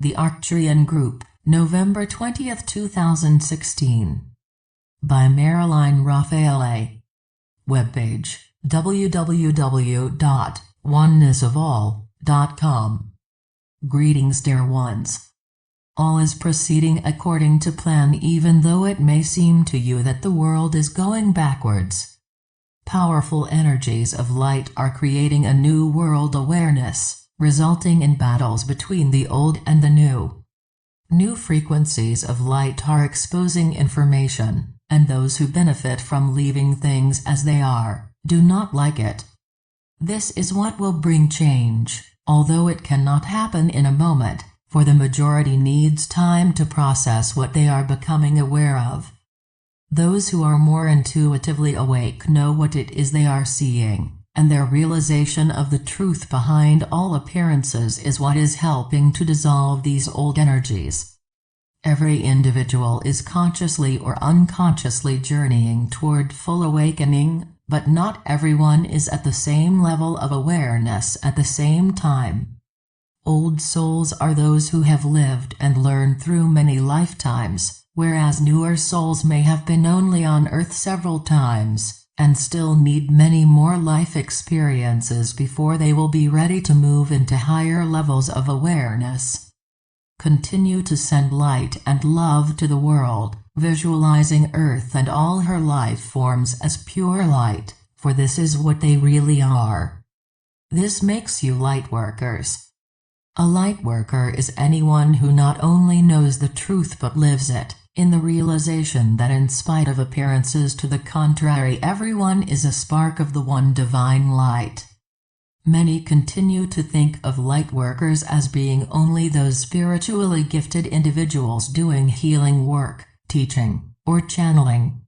The Arcturian Group, November 20, 2016. By Marilyn Raffaele. Webpage, www.onenessofall.com. Greetings, dear ones. All is proceeding according to plan, even though it may seem to you that the world is going backwards. Powerful energies of light are creating a new world awareness, resulting in battles between the old and the new. New frequencies of light are exposing information, and those who benefit from leaving things as they are, do not like it. This is what will bring change, although it cannot happen in a moment, for the majority needs time to process what they are becoming aware of. Those who are more intuitively awake know what it is they are seeing, and their realization of the truth behind all appearances is what is helping to dissolve these old energies. Every individual is consciously or unconsciously journeying toward full awakening, but not everyone is at the same level of awareness at the same time. Old souls are those who have lived and learned through many lifetimes, whereas newer souls may have been only on Earth several times, and still need many more life experiences before they will be ready to move into higher levels of awareness. Continue to send light and love to the world, visualizing Earth and all her life forms as pure light, for this is what they really are. This makes you light workers. A light worker is anyone who not only knows the truth but lives it, in the realization that in spite of appearances to the contrary, everyone is a spark of the one divine light. Many continue to think of light workers as being only those spiritually gifted individuals doing healing work, teaching, or channeling.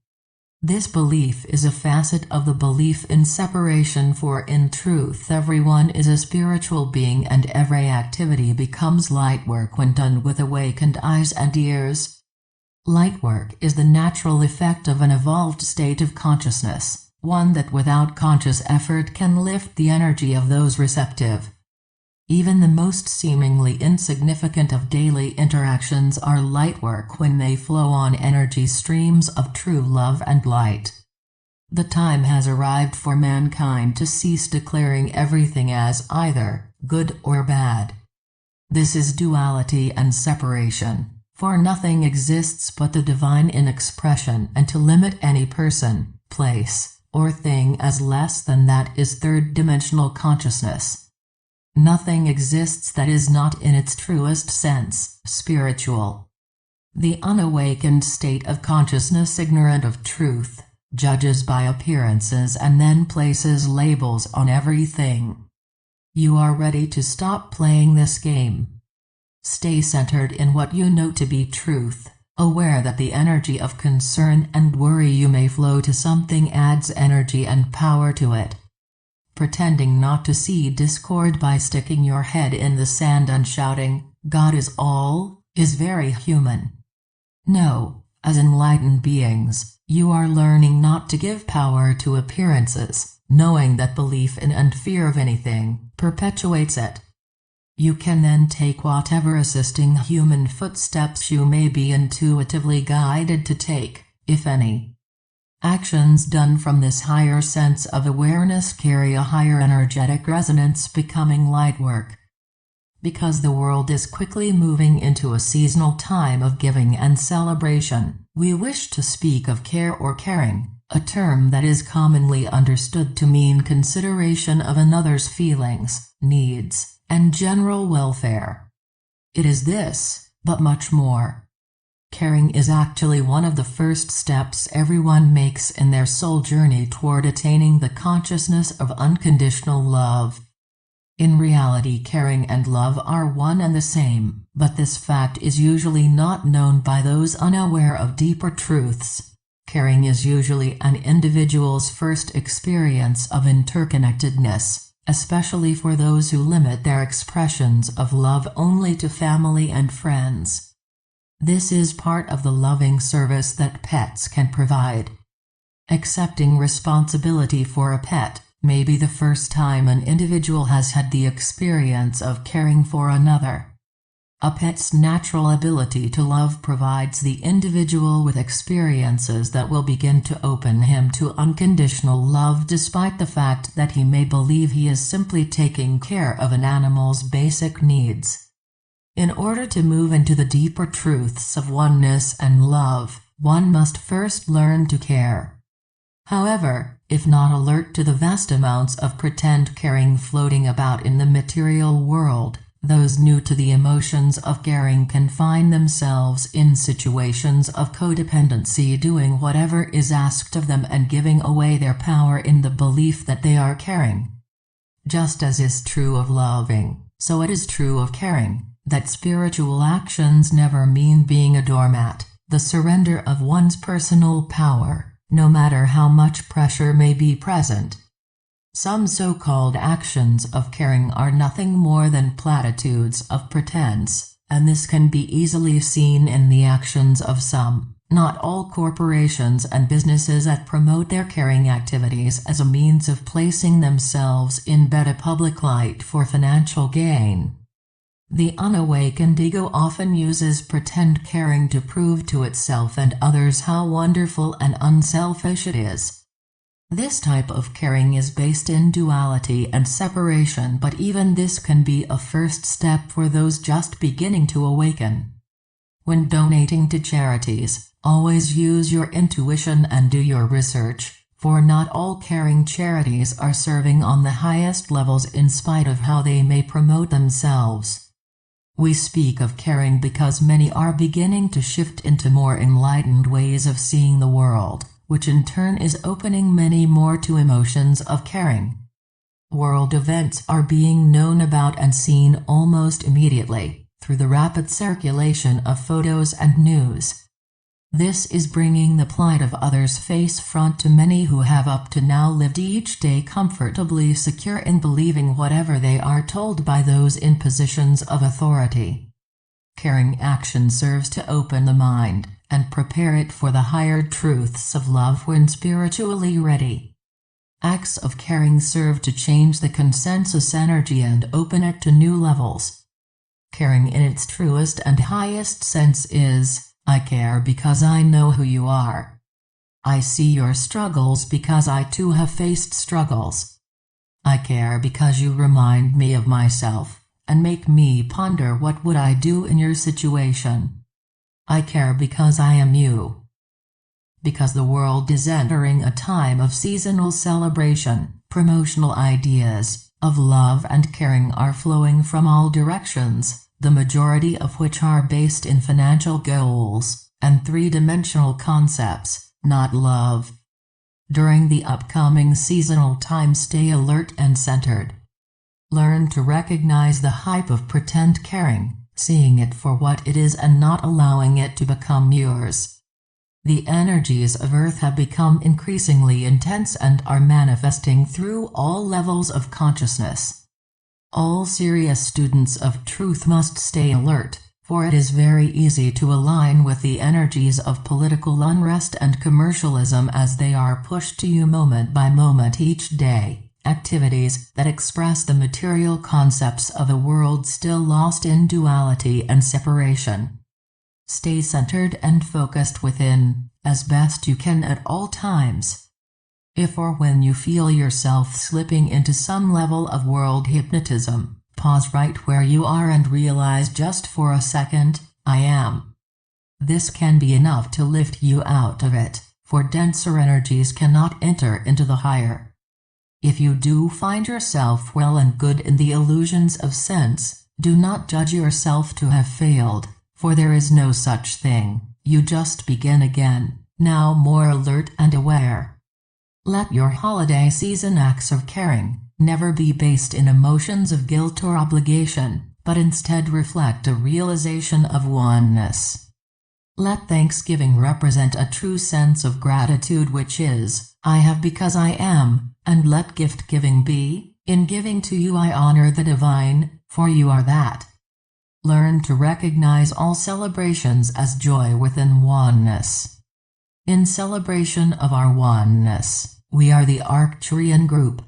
This belief is a facet of the belief in separation, for in truth everyone is a spiritual being and every activity becomes light work when done with awakened eyes and ears. Light work is the natural effect of an evolved state of consciousness, one that without conscious effort can lift the energy of those receptive. Even the most seemingly insignificant of daily interactions are light work when they flow on energy streams of true love and light. The time has arrived for mankind to cease declaring everything as either good or bad. This is duality and separation, for nothing exists but the divine in expression, and to limit any person, place, or thing as less than that is third-dimensional consciousness. Nothing exists that is not in its truest sense spiritual. The unawakened state of consciousness, ignorant of truth, judges by appearances and then places labels on everything. You are ready to stop playing this game. Stay centered in what you know to be truth, aware that the energy of concern and worry you may flow to something adds energy and power to it. Pretending not to see discord by sticking your head in the sand and shouting, "God is all," is very human. No, as enlightened beings, you are learning not to give power to appearances, knowing that belief in and fear of anything perpetuates it. You can then take whatever assisting human footsteps you may be intuitively guided to take, if any. Actions done from this higher sense of awareness carry a higher energetic resonance, becoming light work. Because the world is quickly moving into a seasonal time of giving and celebration, we wish to speak of care or caring, a term that is commonly understood to mean consideration of another's feelings, needs, and general welfare. It is this, but much more. Caring is actually one of the first steps everyone makes in their soul journey toward attaining the consciousness of unconditional love. In reality, caring and love are one and the same, but this fact is usually not known by those unaware of deeper truths. Caring is usually an individual's first experience of interconnectedness, especially for those who limit their expressions of love only to family and friends. This is part of the loving service that pets can provide. Accepting responsibility for a pet may be the first time an individual has had the experience of caring for another. A pet's natural ability to love provides the individual with experiences that will begin to open him to unconditional love, despite the fact that he may believe he is simply taking care of an animal's basic needs. In order to move into the deeper truths of oneness and love, one must first learn to care. However, if not alert to the vast amounts of pretend caring floating about in the material world, those new to the emotions of caring can find themselves in situations of codependency, doing whatever is asked of them and giving away their power in the belief that they are caring. Just as is true of loving, so it is true of caring, that spiritual actions never mean being a doormat, the surrender of one's personal power, no matter how much pressure may be present. Some so-called actions of caring are nothing more than platitudes of pretense, and this can be easily seen in the actions of some, not all, corporations and businesses that promote their caring activities as a means of placing themselves in better public light for financial gain. The unawakened ego often uses pretend caring to prove to itself and others how wonderful and unselfish it is. This type of caring is based in duality and separation, but even this can be a first step for those just beginning to awaken. When donating to charities, always use your intuition and do your research, for not all caring charities are serving on the highest levels in spite of how they may promote themselves. We speak of caring because many are beginning to shift into more enlightened ways of seeing the world, which in turn is opening many more to emotions of caring. World events are being known about and seen almost immediately, through the rapid circulation of photos and news. This is bringing the plight of others face front to many who have up to now lived each day comfortably secure in believing whatever they are told by those in positions of authority. Caring action serves to open the mind and prepare it for the higher truths of love when spiritually ready. Acts of caring serve to change the consensus energy and open it to new levels. Caring in its truest and highest sense is, I care because I know who you are. I see your struggles because I too have faced struggles. I care because you remind me of myself, and make me ponder what would I do in your situation. I care because I am you. Because the world is entering a time of seasonal celebration, promotional ideas of love and caring are flowing from all directions, the majority of which are based in financial goals and three-dimensional concepts, not love. During the upcoming seasonal time, stay alert and centered. Learn to recognize the hype of pretend caring, seeing it for what it is and not allowing it to become yours. The energies of Earth have become increasingly intense and are manifesting through all levels of consciousness. All serious students of truth must stay alert, for it is very easy to align with the energies of political unrest and commercialism as they are pushed to you moment by moment each day. Activities that express the material concepts of a world still lost in duality and separation. Stay centered and focused within, as best you can at all times. If or when you feel yourself slipping into some level of world hypnotism, pause right where you are and realize just for a second, I am. This can be enough to lift you out of it, for denser energies cannot enter into the higher. If you do find yourself well and good in the illusions of sense, do not judge yourself to have failed, for there is no such thing. You just begin again, now more alert and aware. Let your holiday season acts of caring never be based in emotions of guilt or obligation, but instead reflect a realization of oneness. Let Thanksgiving represent a true sense of gratitude, which is, I have because I am. And let gift-giving be, in giving to you I honor the divine, for you are that. Learn to recognize all celebrations as joy within oneness. In celebration of our oneness, we are the Arcturian group,